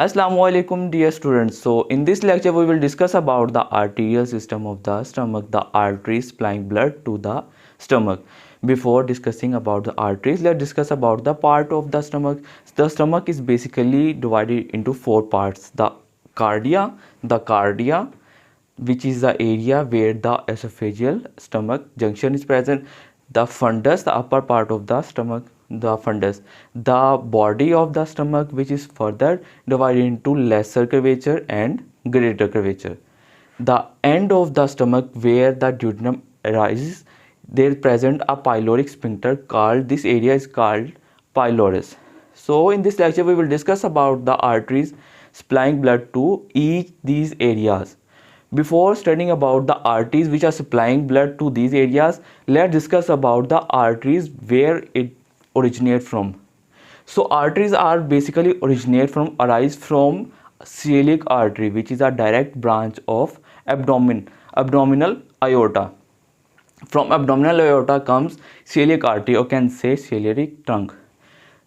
Assalamu alaikum dear students. So in this lecture we will discuss about the arterial system of the stomach, the arteries supplying blood to the stomach. Before discussing about the arteries, let's discuss about the part of the stomach. The stomach is basically divided into four parts. The cardia, which is the area where the esophageal stomach junction is present. The fundus, the upper part of the stomach, the fundus. The body of the stomach, which is further divided into lesser curvature and greater curvature. The end of the stomach where the duodenum arises, there present a pyloric sphincter called, this area is called pylorus. So in this lecture we will discuss about the arteries supplying blood to each these areas. Before studying about the arteries which are supplying blood to these areas, let's discuss about the arteries where it originate from. So arteries are basically arise from celiac artery, which is a direct branch of abdominal aorta. From abdominal aorta comes celiac artery, or can say celiac trunk.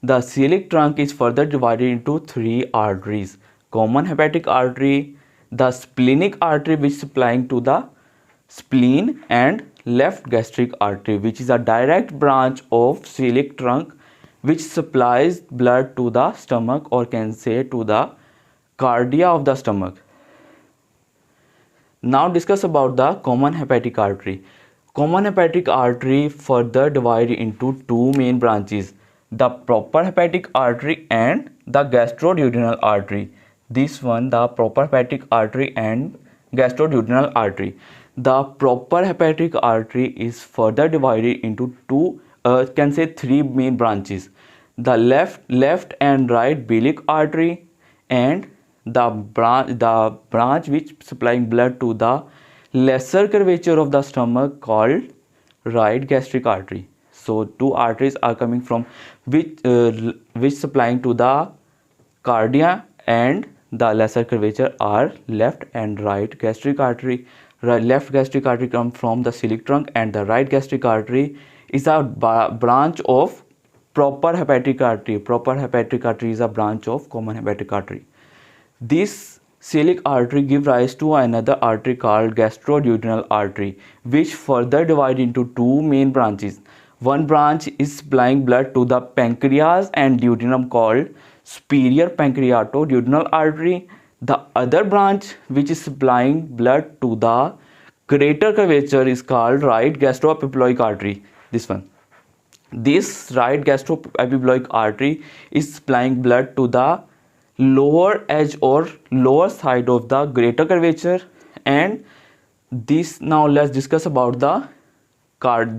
The celiac trunk is further divided into three arteries: common hepatic artery, the splenic artery which is supplying to the spleen, and left gastric artery, which is a direct branch of celiac trunk which supplies blood to the stomach, or can say to the cardia of the stomach. Now discuss about the common hepatic artery. Common hepatic artery further divided into two main branches: the proper hepatic artery and the gastroduodenal artery. This one, the proper hepatic artery and gastroduodenal artery. The proper hepatic artery is further divided into two, can say three main branches: the left and right biliac artery, and the branch which supplying blood to the lesser curvature of the stomach called right gastric artery. So two arteries are coming from which supplying to the cardia, and the lesser curvature are left and right gastric artery. Left gastric artery comes from the celiac trunk, and the right gastric artery is a branch of proper hepatic artery. Proper hepatic artery is a branch of common hepatic artery. This celiac artery gives rise to another artery called gastroduodenal artery, which further divided into two main branches. One branch is supplying blood to the pancreas and duodenum called superior pancreato-duodenal artery. The other branch which is supplying blood to the greater curvature is called right gastroepiploic artery. This right gastroepiploic artery is supplying blood to the lower edge or lower side of the greater curvature. And this, now let's discuss about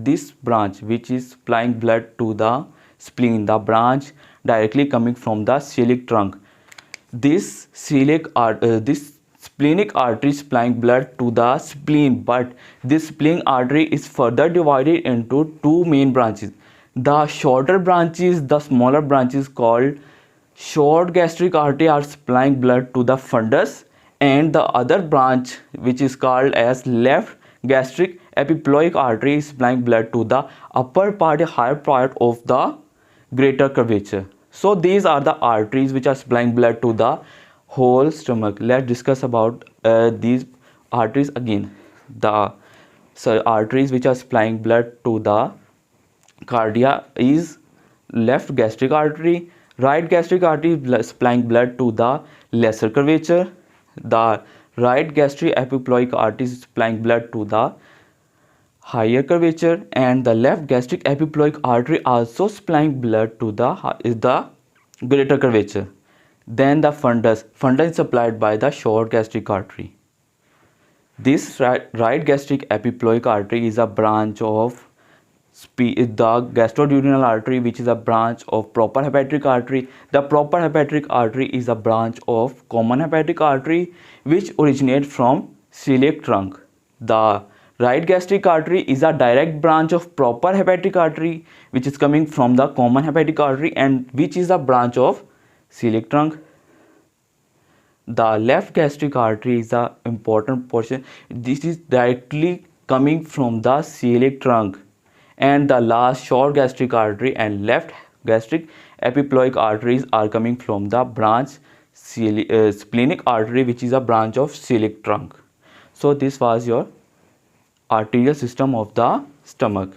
this branch which is supplying blood to the spleen, the branch directly coming from the celiac trunk. This splenic artery supplying blood to the spleen, but this spleen artery is further divided into two main branches. The shorter branches, the smaller branches called short gastric artery, are supplying blood to the fundus, and the other branch which is called as left gastric epiploic artery is supplying blood to the upper part, higher part of the greater curvature. So these are the arteries which are supplying blood to the whole stomach. Let's discuss about these arteries again. The arteries which are supplying blood to the cardia is left gastric artery. Right gastric artery is supplying blood to the lesser curvature. The right gastric epiploic artery is supplying blood to the higher curvature, and the left gastric epiploic artery also supplying blood to the greater curvature. Then the fundus is supplied by the short gastric artery. This right gastric epiploic artery is a branch of the gastroduodenal artery, which is a branch of proper hepatic artery. The proper hepatic artery is a branch of common hepatic artery which originates from celiac trunk. The right gastric artery is a direct branch of proper hepatic artery which is coming from the common hepatic artery, and which is a branch of celiac trunk. The left gastric artery is the important portion. This is directly coming from the celiac trunk, and the last short gastric artery and left gastric epiploic arteries are coming from the branch splenic artery, which is a branch of celiac trunk. So this was your arterial system of the stomach.